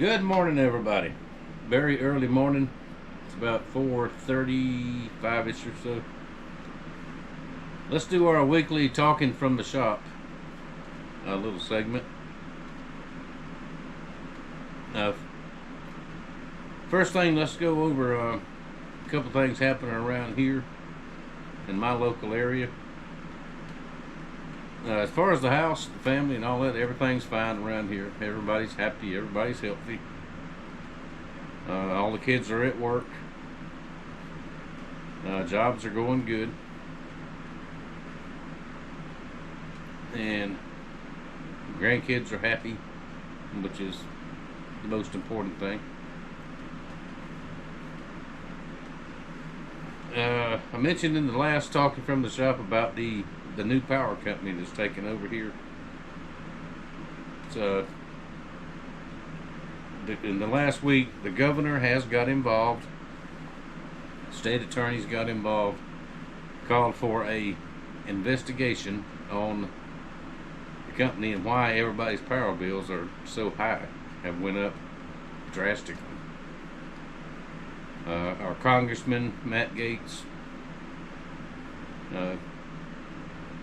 Good morning, everybody. Very early morning. It's about 4:35ish or so. Let's do our weekly talking from the shop. A little segment. Uh, First thing, let's go over a couple things happening around here in my local area. As far as the house, the family, and all that, everything's fine around here. Everybody's happy. Everybody's healthy. All the kids are at work. Jobs are going good. And grandkids are happy, which is the most important thing. I mentioned in the last talking from the shop about the new power company that's taking over here. So, in the last week, the governor has got involved. State attorneys got involved. Called for a investigation on the company and why everybody's power bills are so high, have went up drastically. Our Congressman Matt Gaetz,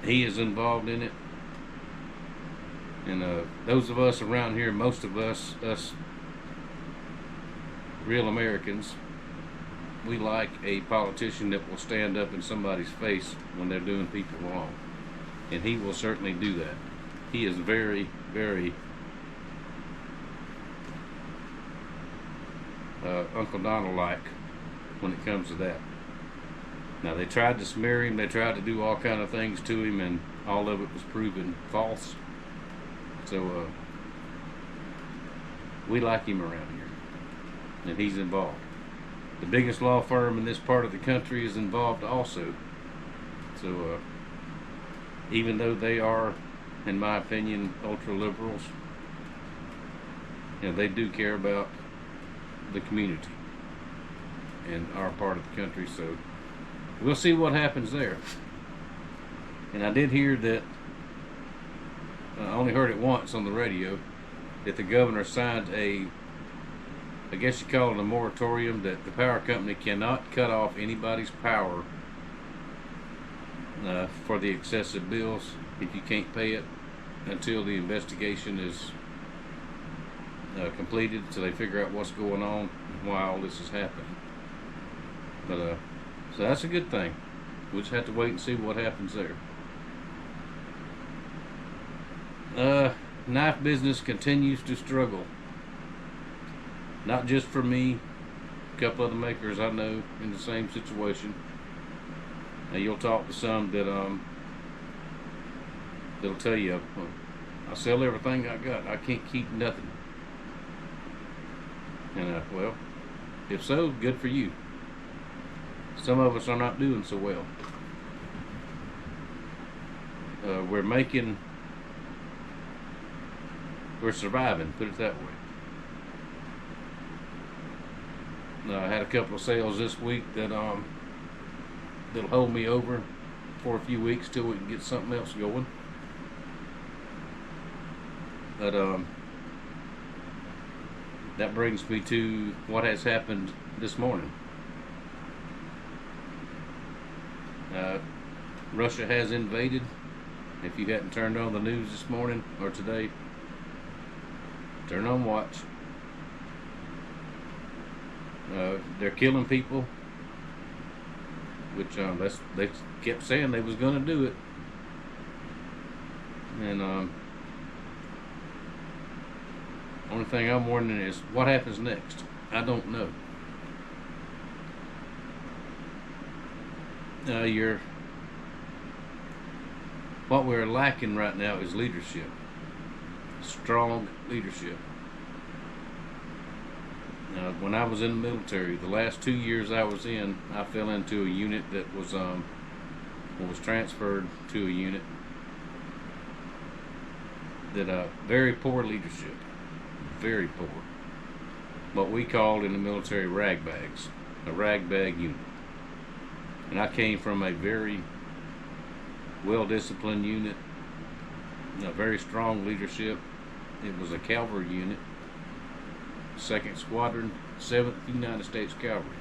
he is involved in it, and those of us around here, most of us real Americans, we like a politician that will stand up in somebody's face when they're doing people wrong, and he will certainly do that. He is very, very Uncle Donald-like when it comes to that. Now, they tried to smear him, they tried to do all kind of things to him, and all of it was proven false. So we like him around here, and he's involved. The biggest law firm in this part of the country is involved also. So even though they are, in my opinion, ultra liberals, they do care about the community in our part of the country. So we'll see what happens there. And I did hear that, I only heard it once on the radio, that the governor signed I guess you call it a moratorium, that the power company cannot cut off anybody's power for the excessive bills if you can't pay it until the investigation is completed, so they figure out what's going on and why all this is happening. But so that's a good thing. We'll just have to wait and see what happens there. Knife business continues to struggle. Not just for me, a couple other makers I know in the same situation. Now, you'll talk to some that they'll tell you, well, I sell everything I got. I can't keep nothing. And well, if so, good for you. Some of us are not doing so well. We're surviving, put it that way. I had a couple of sales this week that'll hold me over for a few weeks till we can get something else going. But that brings me to what has happened this morning. Russia has invaded. If you hadn't turned on the news this morning or today, turn on watch. They're killing people, which they kept saying they was going to do it. And only thing I'm wondering is what happens next. I don't know. What we're lacking right now is leadership. Strong leadership. When I was in the military, the last 2 years I was in, I fell into a unit that was transferred to a unit that very poor leadership, very poor. What we called in the military ragbags, a ragbag unit. And I came from a very well-disciplined unit, a very strong leadership. It was a cavalry unit. 2nd Squadron, 7th United States Cavalry.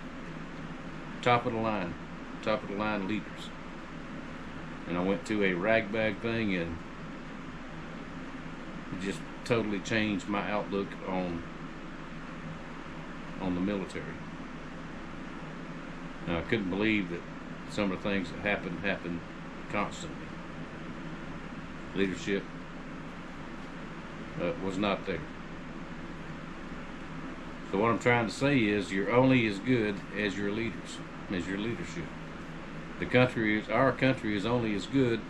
Top of the line leaders. And I went to a ragbag thing, and it just totally changed my outlook on the military. Now, I couldn't believe that some of the things that happened constantly. Leadership was not there. So what I'm trying to say is, you're only as good as your leaders, as your leadership. Our country is only as good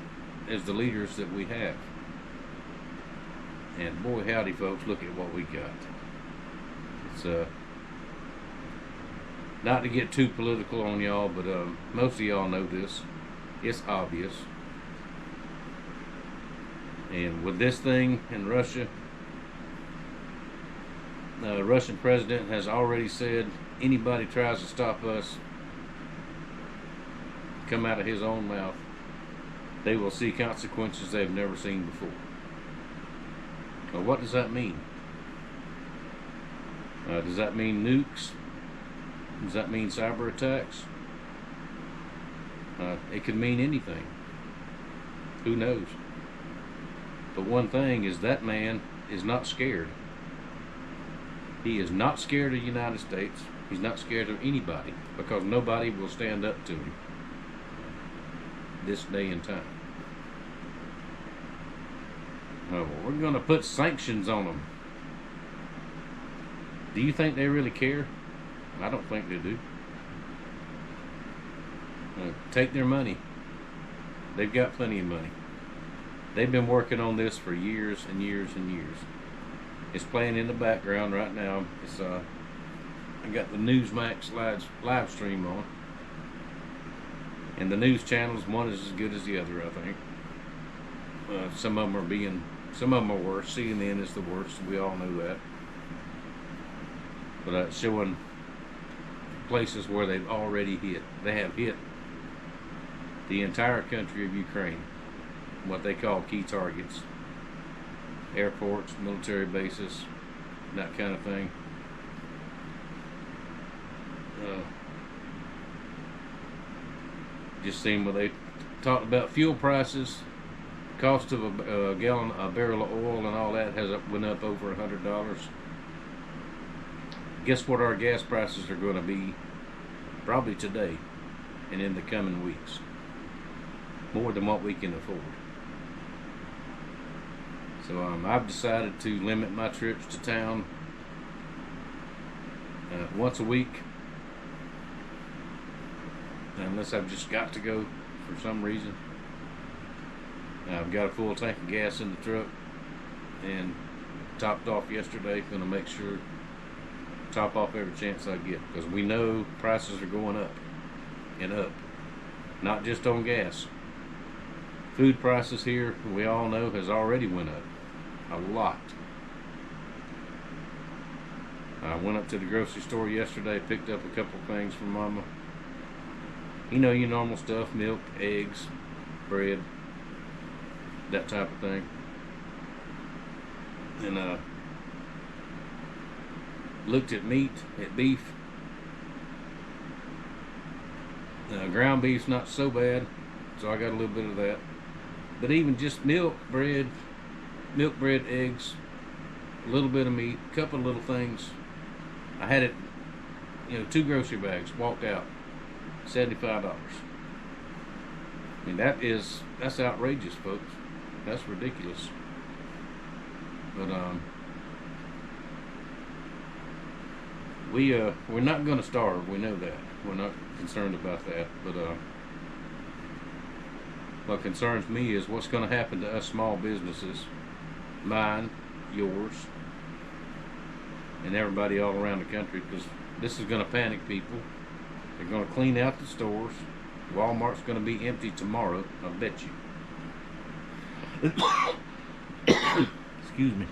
as the leaders that we have. And boy, howdy, folks, look at what we got. It's not to get too political on y'all, but most of y'all know this. It's obvious. And with this thing in Russia, the Russian president has already said, anybody tries to stop us, come out of his own mouth, they will see consequences they've never seen before. Now, what does that mean? Does that mean nukes? Does that mean cyber attacks? It could mean anything. Who knows? But one thing is, that man is not scared. He is not scared of the United States. He's not scared of anybody, because nobody will stand up to him this day and time. Well, we're going to put sanctions on them. Do you think they really care? I don't think they do. Take their money. They've got plenty of money. They've been working on this for years and years and years. It's playing in the background right now. It's I got the Newsmax live stream on, and the news channels, one is as good as the other, I think. Some of them are worse. CNN is the worst. We all know that. But showing places where they've already hit. They have hit the entire country of Ukraine, what they call key targets, airports, military bases, that kind of thing. Just seen where they talked about fuel prices, cost of a barrel of oil and all that went up over $100. Guess what our gas prices are going to be probably today and in the coming weeks? More than what we can afford. So I've decided to limit my trips to town once a week, unless I've just got to go for some reason. I've got a full tank of gas in the truck and topped off yesterday. Going to make sure top off every chance I get, because we know prices are going up and up, not just on gas. Food prices here, we all know, has already went up a lot. I went up to the grocery store yesterday, picked up a couple things for Mama. You know, your normal stuff: milk, eggs, bread, that type of thing. And looked at meat, at beef. Ground beef's not so bad, so I got a little bit of that. But even just milk, bread, eggs, a little bit of meat, a couple of little things. I had it, 2 grocery bags, walked out, $75. I mean, that's outrageous, folks. That's ridiculous. But we're not going to starve. We know that. We're not concerned about that. But what concerns me is what's going to happen to us small businesses, mine, yours, and everybody all around the country, because this is going to panic people. They're going to clean out the stores. Walmart's going to be empty tomorrow, I bet you. Excuse me.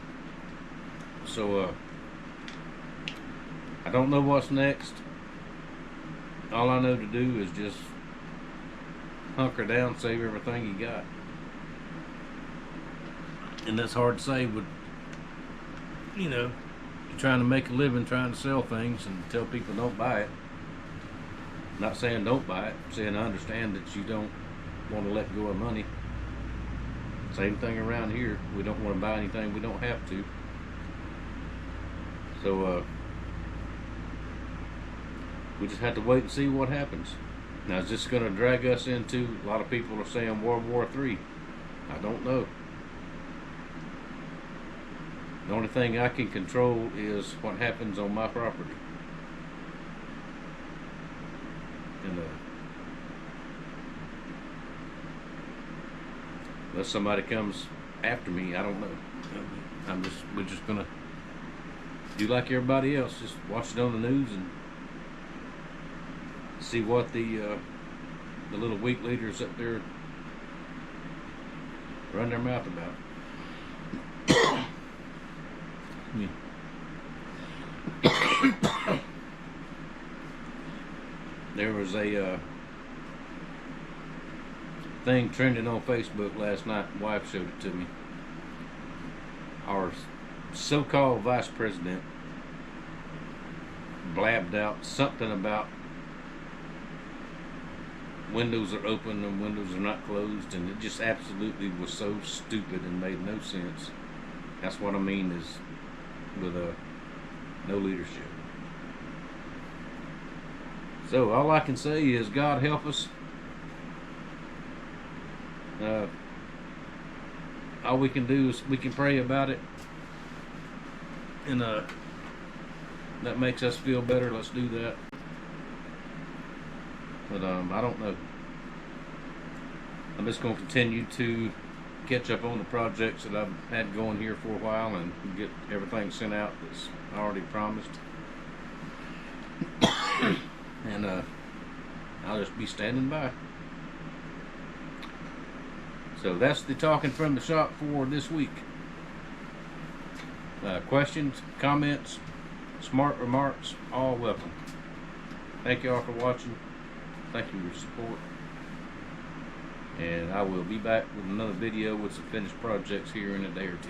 So I don't know what's next. All I know to do is just hunker down, save everything you got. And that's hard to say, but you're trying to make a living trying to sell things and tell people don't buy it. Not saying don't buy it, saying I understand that you don't want to let go of money. Same thing around here. We don't want to buy anything we don't have to. So we just have to wait and see what happens. Now, is this going to drag us into, a lot of people are saying, World War III? I don't know. The only thing I can control is what happens on my property. And unless somebody comes after me, I don't know. We're just gonna do like everybody else, just watch it on the news and see what the little weak leaders up there run their mouth about. There was a thing trending on Facebook last night. My wife showed it to me. Our so-called vice president blabbed out something about windows are open and windows are not closed, and it just absolutely was so stupid and made no sense. That's what I mean is with no leadership. So all I can say is God help us. All we can do is we can pray about it, and that makes us feel better. Let's do that. But I don't know. I'm just going to continue to catch up on the projects that I've had going here for a while and get everything sent out that's already promised. And I'll just be standing by. So that's the talking from the shop for this week. Questions, comments, smart remarks, all welcome. Thank you all for watching. Thank you for your support. And I will be back with another video with some finished projects here in a day or two.